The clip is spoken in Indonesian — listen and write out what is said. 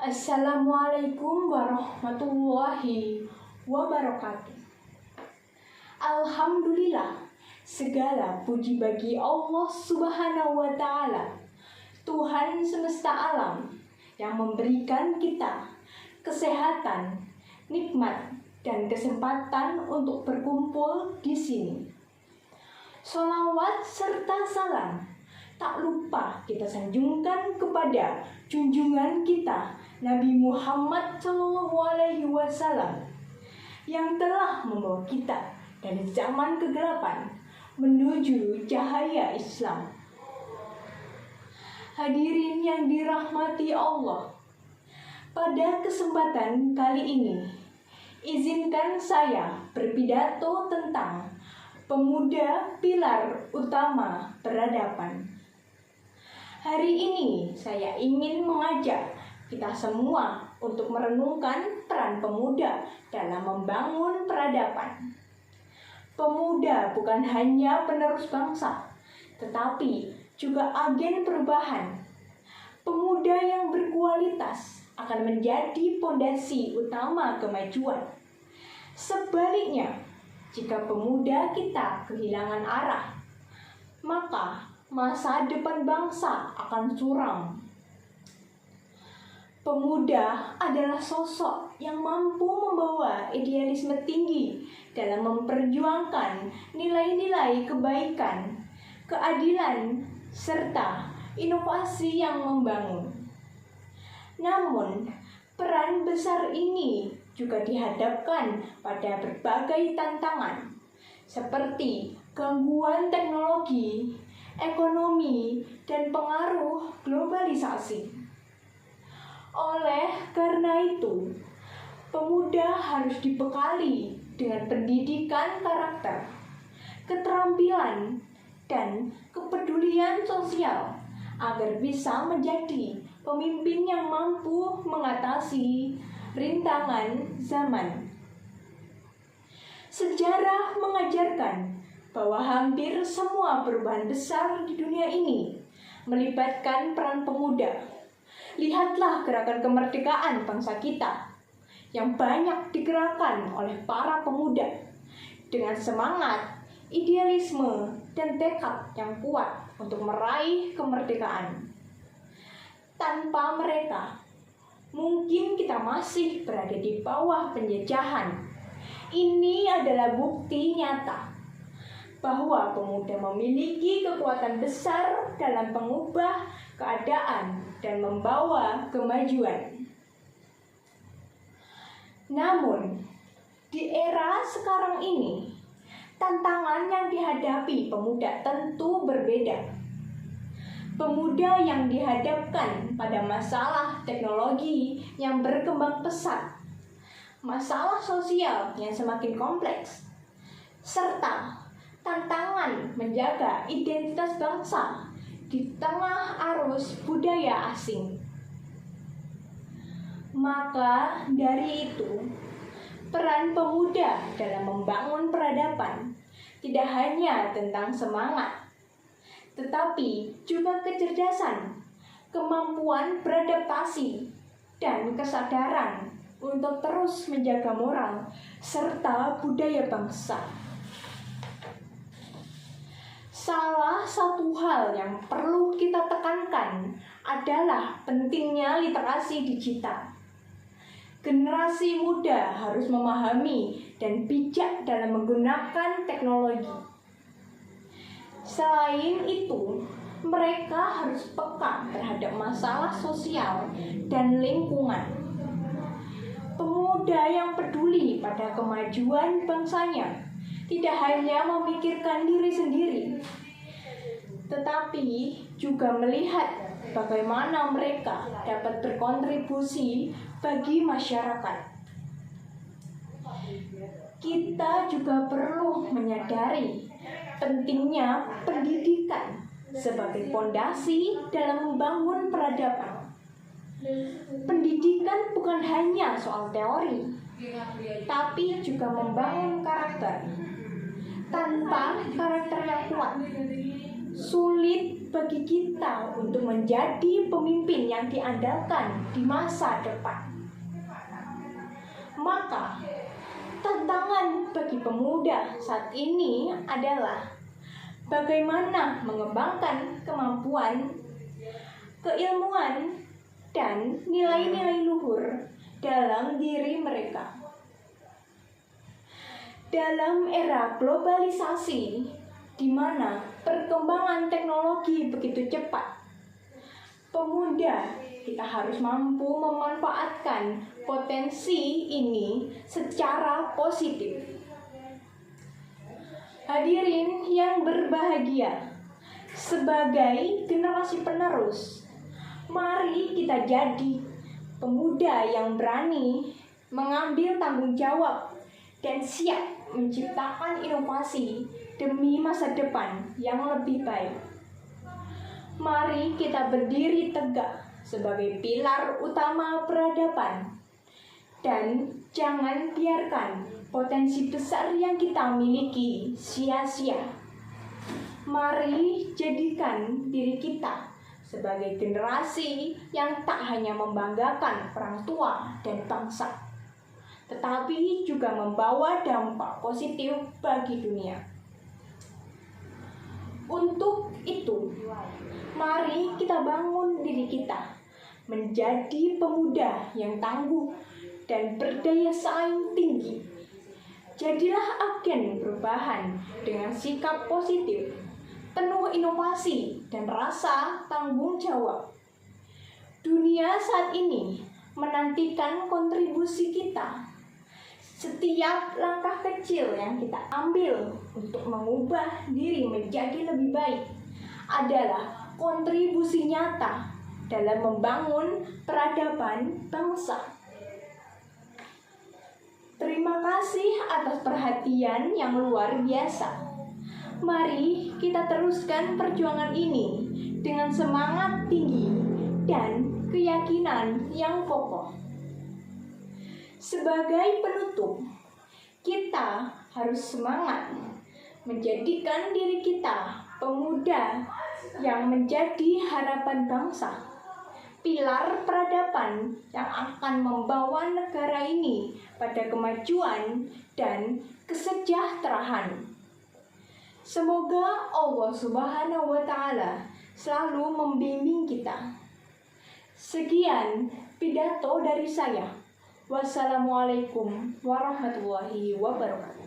Assalamualaikum warahmatullahi wabarakatuh. Alhamdulillah, segala puji bagi Allah Subhanahu wa Ta'ala, Tuhan semesta alam yang memberikan kita kesehatan, nikmat, dan kesempatan untuk berkumpul di sini. Sholawat serta salam tak lupa kita sanjungkan kepada junjungan kita Nabi Muhammad SAW yang telah membawa kita dari zaman kegelapan menuju cahaya Islam. Hadirin yang dirahmati Allah, pada kesempatan kali ini izinkan saya berpidato tentang pemuda pilar utama peradaban. Hari ini saya ingin mengajak kita semua untuk merenungkan peran pemuda dalam membangun peradaban. Pemuda bukan hanya penerus bangsa, tetapi juga agen perubahan. Pemuda yang berkualitas akan menjadi fondasi utama kemajuan. Sebaliknya, jika pemuda kita kehilangan arah, maka masa depan bangsa akan suram. Pemuda adalah sosok yang mampu membawa idealisme tinggi dalam memperjuangkan nilai-nilai kebaikan, keadilan, serta inovasi yang membangun. Namun, peran besar ini juga dihadapkan pada berbagai tantangan, seperti gangguan teknologi, ekonomi, dan pengaruh globalisasi. Oleh karena itu, pemuda harus dibekali dengan pendidikan karakter, keterampilan, dan kepedulian sosial agar bisa menjadi pemimpin yang mampu mengatasi rintangan zaman. Sejarah mengajarkan bahwa hampir semua perubahan besar di dunia ini melibatkan peran pemuda. Lihatlah gerakan kemerdekaan bangsa kita yang banyak digerakkan oleh para pemuda dengan semangat, idealisme, dan tekad yang kuat untuk meraih kemerdekaan. Tanpa mereka, mungkin kita masih berada di bawah penjajahan. Ini adalah bukti nyata bahwa pemuda memiliki kekuatan besar dalam mengubah keadaan dan membawa kemajuan. Namun, di era sekarang ini, tantangan yang dihadapi pemuda tentu berbeda. Pemuda yang dihadapkan pada masalah teknologi yang berkembang pesat, masalah sosial yang semakin kompleks, serta tantangan menjaga identitas bangsa di tengah arus budaya asing. Maka dari itu, peran pemuda dalam membangun peradaban tidak hanya tentang semangat, tetapi juga kecerdasan, kemampuan beradaptasi, dan kesadaran untuk terus menjaga moral serta budaya bangsa. Salah satu hal yang perlu kita tekankan adalah pentingnya literasi digital. Generasi muda harus memahami dan bijak dalam menggunakan teknologi. Selain itu, mereka harus peka terhadap masalah sosial dan lingkungan. Pemuda yang peduli pada kemajuan bangsanya tidak hanya memikirkan diri sendiri, tetapi juga melihat bagaimana mereka dapat berkontribusi bagi masyarakat. Kita juga perlu menyadari pentingnya pendidikan sebagai fondasi dalam membangun peradaban. Pendidikan bukan hanya soal teori, tapi juga membangun karakter. Tanpa karakter yang kuat, Sulit bagi kita untuk menjadi pemimpin yang diandalkan di masa depan. Maka, tantangan bagi pemuda saat ini adalah bagaimana mengembangkan kemampuan, keilmuan, dan nilai-nilai luhur dalam diri mereka. Dalam era globalisasi, di mana perkembangan teknologi begitu cepat, pemuda kita harus mampu memanfaatkan potensi ini secara positif. Hadirin yang berbahagia, sebagai generasi penerus, mari kita jadi pemuda yang berani mengambil tanggung jawab dan siap menciptakan inovasi demi masa depan yang lebih baik. Mari kita berdiri tegak sebagai pilar utama peradaban dan jangan biarkan potensi besar yang kita miliki sia-sia. Mari jadikan diri kita sebagai generasi yang tak hanya membanggakan orang tua dan bangsa, tetapi juga membawa dampak positif bagi dunia. Untuk itu, mari kita bangun diri kita menjadi pemuda yang tangguh dan berdaya saing tinggi. Jadilah agen perubahan dengan sikap positif, penuh inovasi dan rasa tanggung jawab. Dunia saat ini menantikan kontribusi kita. Setiap langkah kecil yang kita ambil untuk mengubah diri menjadi lebih baik adalah kontribusi nyata dalam membangun peradaban bangsa. Terima kasih atas perhatian yang luar biasa. Mari kita teruskan perjuangan ini dengan semangat tinggi dan keyakinan yang kokoh. Sebagai penutup, kita harus semangat menjadikan diri kita pemuda yang menjadi harapan bangsa, pilar peradaban yang akan membawa negara ini pada kemajuan dan kesejahteraan. Semoga Allah Subhanahu wa Ta'ala selalu membimbing kita. Sekian pidato dari saya. Wassalamualaikum warahmatullahi wabarakatuh.